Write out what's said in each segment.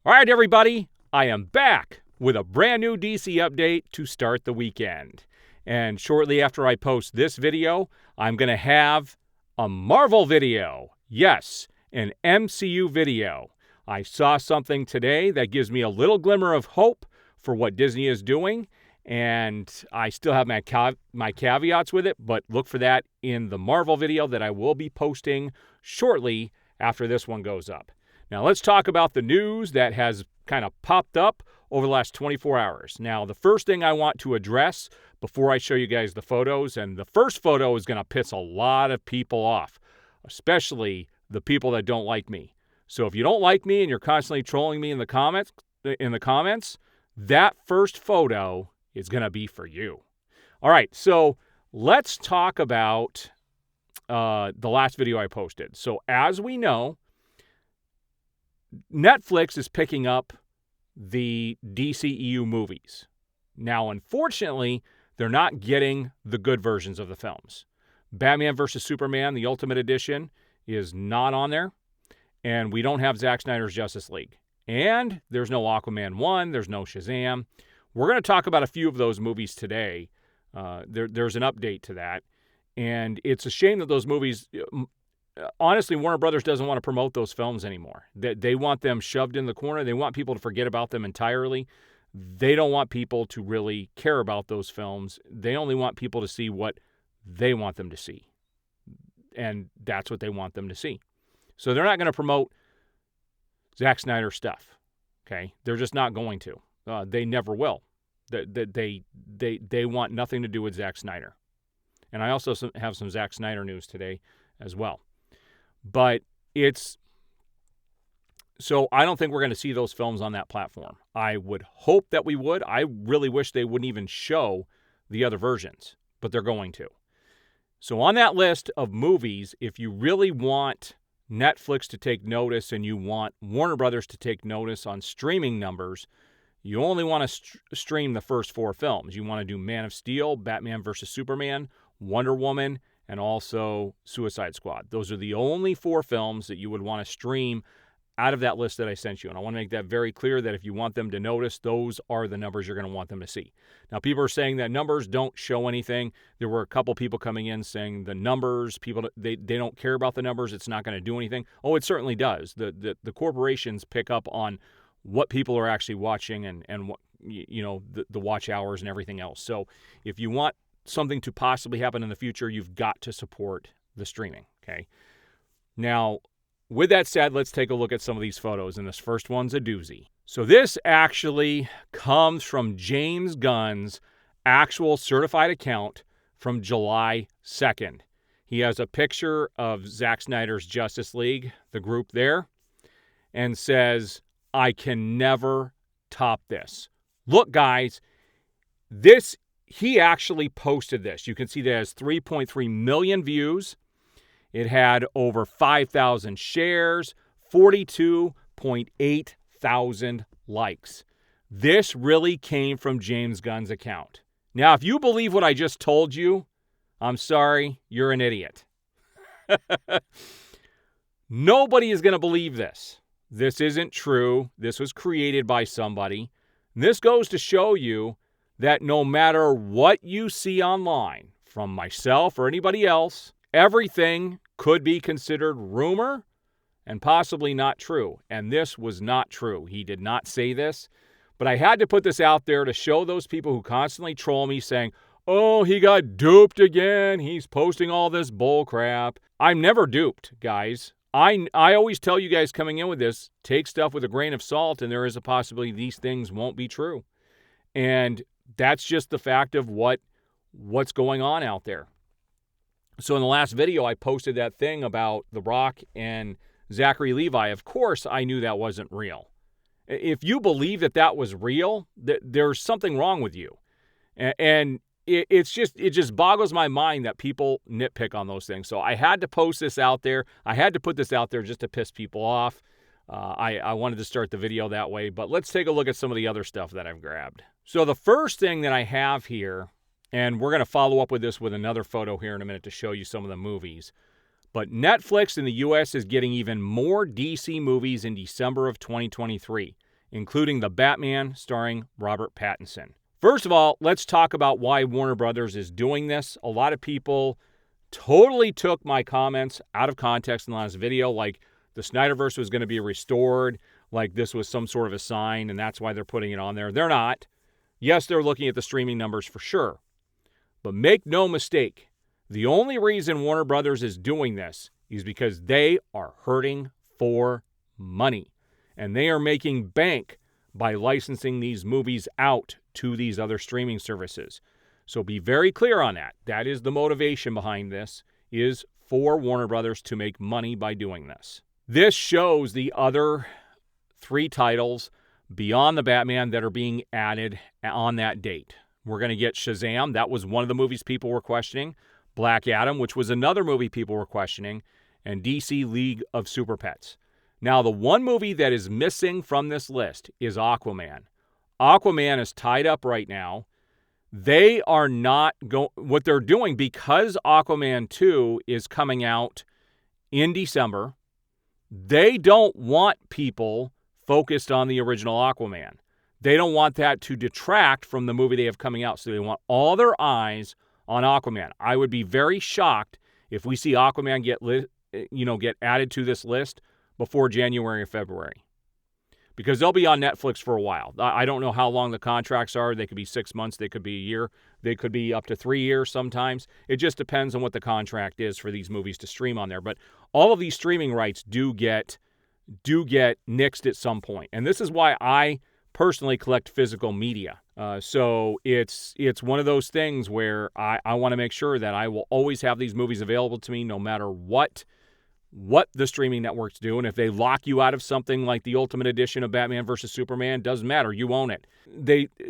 All right, everybody, I am back with a brand new DC update to start the weekend. And shortly after I post this video, I'm going to have a Marvel video. Yes, an MCU video. I saw something today that gives me a little glimmer of hope for what Disney is doing, and I still have my caveats with it, but look for that in the Marvel video that I will be posting shortly after this one goes up. Now, let's talk about the news that has kind of popped up over the last 24 hours. Now, the first thing I want to address before I show you guys the photos, and the first photo is going to piss a lot of people off, especially the people that don't like me. So if you don't like me and you're constantly trolling me in the comments, that first photo is going to be for you. All right, so let's talk about the last video I posted. So as we know, Netflix is picking up the DCEU movies. Now, unfortunately, they're not getting the good versions of the films. Batman vs. Superman, the Ultimate Edition, is not on there. And we don't have Zack Snyder's Justice League. And there's no Aquaman 1, there's no Shazam. We're going to talk about a few of those movies today. There's an update to that. And it's a shame that those movies... Honestly, Warner Brothers doesn't want to promote those films anymore. They want them shoved in the corner. They want people to forget about them entirely. They don't want people to really care about those films. They only want people to see what they want them to see. And that's what they want them to see. So they're not going to promote Zack Snyder stuff. Okay? They're just not going to. They never will. They want nothing to do with Zack Snyder. And I also have some Zack Snyder news today as well. But so I don't think we're going to see those films on that platform. I would hope that we would. I really wish they wouldn't even show the other versions, but they're going to. So on that list of movies, if you really want Netflix to take notice and you want Warner Brothers to take notice on streaming numbers, you only want to stream the first 4 films. You want to do Man of Steel, Batman vs. Superman, Wonder Woman, and also Suicide Squad. Those are the only 4 films that you would want to stream out of that list that I sent you. And I want to make that very clear that if you want them to notice, those are the numbers you're going to want them to see. Now, people are saying that numbers don't show anything. There were a couple people coming in saying the numbers, they don't care about the numbers. It's not going to do anything. Oh, it certainly does. The corporations pick up on what people are actually watching and what, the watch hours and everything else. So if you want something to possibly happen in the future, you've got to support the streaming, okay? Now, with that said, let's take a look at some of these photos, and this first one's a doozy. So this actually comes from James Gunn's actual certified account from July 2nd. He has a picture of Zack Snyder's Justice League, the group there, and says, "I can never top this." Look, guys, he actually posted this. You can see that it has 3.3 million views. It had over 5,000 shares, 42.8 thousand likes. This really came from James Gunn's account. Now, if you believe what I just told you, I'm sorry, you're an idiot. Nobody is going to believe this. This isn't true. This was created by somebody. This goes to show you that no matter what you see online, from myself or anybody else, everything could be considered rumor and possibly not true. And this was not true. He did not say this. But I had to put this out there to show those people who constantly troll me saying, "Oh, he got duped again. He's posting all this bull crap." I'm never duped, guys. I always tell you guys coming in with this, take stuff with a grain of salt, and there is a possibility these things won't be true. And that's just the fact of what's going on out there. So in the last video, I posted that thing about The Rock and Zachary Levi. Of course, I knew that wasn't real. If you believe that was real, there's something wrong with you. And it just boggles my mind that people nitpick on those things. So I had to post this out there. I had to put this out there just to piss people off. I wanted to start the video that way, but let's take a look at some of the other stuff that I've grabbed. So the first thing that I have here, and we're going to follow up with this with another photo here in a minute to show you some of the movies, but Netflix in the U.S. is getting even more DC movies in December of 2023. including The Batman starring Robert Pattinson. First of all, let's talk about why Warner Brothers is doing this. A lot of people totally took my comments out of context in the last video, like the Snyderverse was going to be restored, like this was some sort of a sign, and that's why they're putting it on there. They're not. Yes, they're looking at the streaming numbers for sure. But make no mistake, the only reason Warner Brothers is doing this is because they are hurting for money. And they are making bank by licensing these movies out to these other streaming services. So be very clear on that. That is the motivation behind this, is for Warner Brothers to make money by doing this. This shows the other 3 titles beyond the Batman that are being added on that date. We're going to get Shazam. That was one of the movies people were questioning. Black Adam, which was another movie people were questioning. And DC League of Super Pets. Now, the one movie that is missing from this list is Aquaman. Aquaman is tied up right now. They are not going... What they're doing, because Aquaman 2 is coming out in December, they don't want people focused on the original Aquaman. They don't want that to detract from the movie they have coming out, so they want all their eyes on Aquaman. I would be very shocked if we see Aquaman get added to this list before January or February, because they'll be on Netflix for a while. I don't know how long the contracts are. They could be 6 months. They could be a year. They could be up to 3 years sometimes. It just depends on what the contract is for these movies to stream on there. But all of these streaming rights do get nixed at some point. And this is why I personally collect physical media. So it's one of those things where I want to make sure that I will always have these movies available to me no matter what the streaming networks do. And if they lock you out of something like the Ultimate Edition of Batman vs. Superman, doesn't matter. You own it.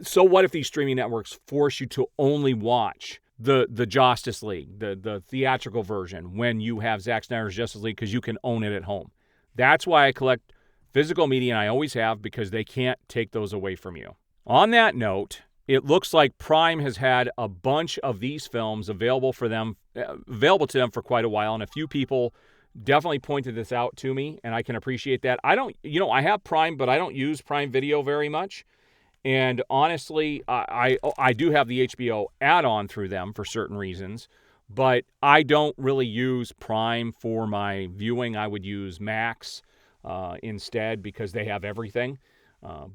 So what if these streaming networks force you to only watch the Justice League, the theatrical version, when you have Zack Snyder's Justice League because you can own it at home? That's why I collect physical media, and I always have, because they can't take those away from you. On that note, it looks like Prime has had a bunch of these films available to them for quite a while, and a few people definitely pointed this out to me, and I can appreciate that. I have Prime, but I don't use Prime Video very much. And honestly, I do have the HBO add-on through them for certain reasons, but I don't really use Prime for my viewing. I would use Max instead, because they have everything.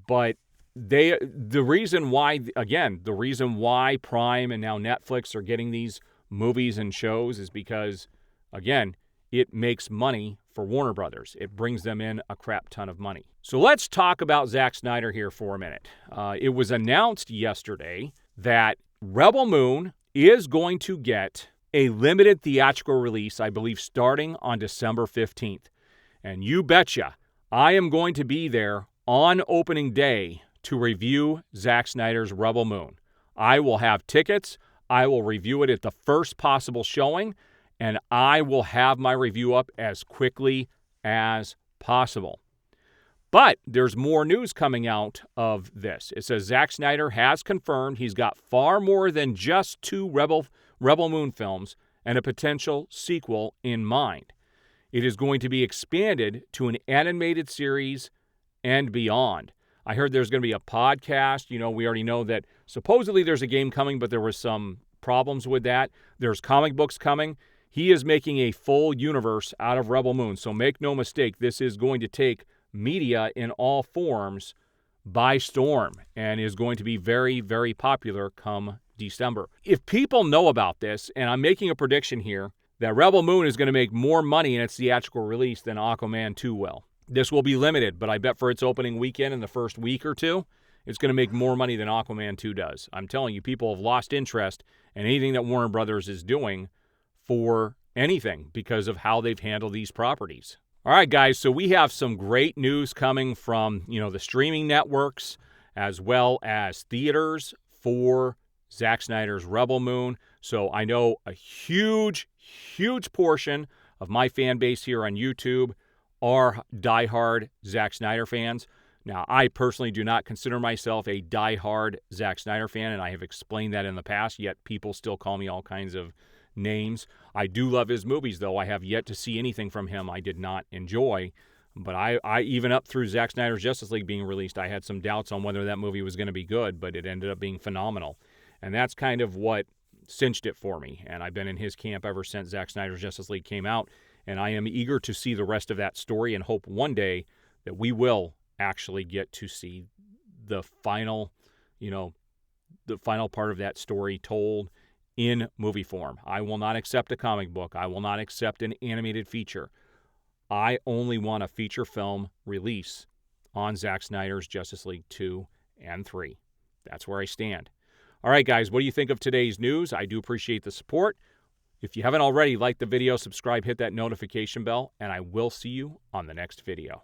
But the reason why Prime and now Netflix are getting these movies and shows is because, again, it makes money for Warner Brothers. It brings them in a crap ton of money. So let's talk about Zack Snyder here for a minute. It was announced yesterday that Rebel Moon is going to get a limited theatrical release, I believe, starting on December 15th. And you betcha, I am going to be there on opening day to review Zack Snyder's Rebel Moon. I will have tickets. I will review it at the first possible showing, and I will have my review up as quickly as possible. But there's more news coming out of this. It says Zack Snyder has confirmed he's got far more than just 2 Rebel Moon films and a potential sequel in mind. It is going to be expanded to an animated series and beyond. I heard there's going to be a podcast. We already know that supposedly there's a game coming, but there was some problems with that. There's comic books coming. He is making a full universe out of Rebel Moon. So make no mistake, this is going to take media in all forms by storm and is going to be very, very popular come December. If people know about this, and I'm making a prediction here, that Rebel Moon is going to make more money in its theatrical release than Aquaman 2 will. This will be limited, but I bet for its opening weekend in the first week or two, it's going to make more money than Aquaman 2 does. I'm telling you, people have lost interest in anything that Warner Brothers is doing for anything because of how they've handled these properties. All right, guys, so we have some great news coming from, the streaming networks as well as theaters for Zack Snyder's Rebel Moon. So I know a huge portion of my fan base here on YouTube are diehard Zack Snyder fans. Now, I personally do not consider myself a diehard Zack Snyder fan, and I have explained that in the past, yet people still call me all kinds of names. I do love his movies, though. I have yet to see anything from him I did not enjoy. But I even up through Zack Snyder's Justice League being released, I had some doubts on whether that movie was going to be good, but it ended up being phenomenal. And that's kind of what cinched it for me. And I've been in his camp ever since Zack Snyder's Justice League came out. And I am eager to see the rest of that story and hope one day that we will actually get to see the final, the final part of that story told in movie form. I will not accept a comic book. I will not accept an animated feature. I only want a feature film release on Zack Snyder's Justice League 2 and 3. That's where I stand. All right, guys, what do you think of today's news? I do appreciate the support. If you haven't already, like the video, subscribe, hit that notification bell, and I will see you on the next video.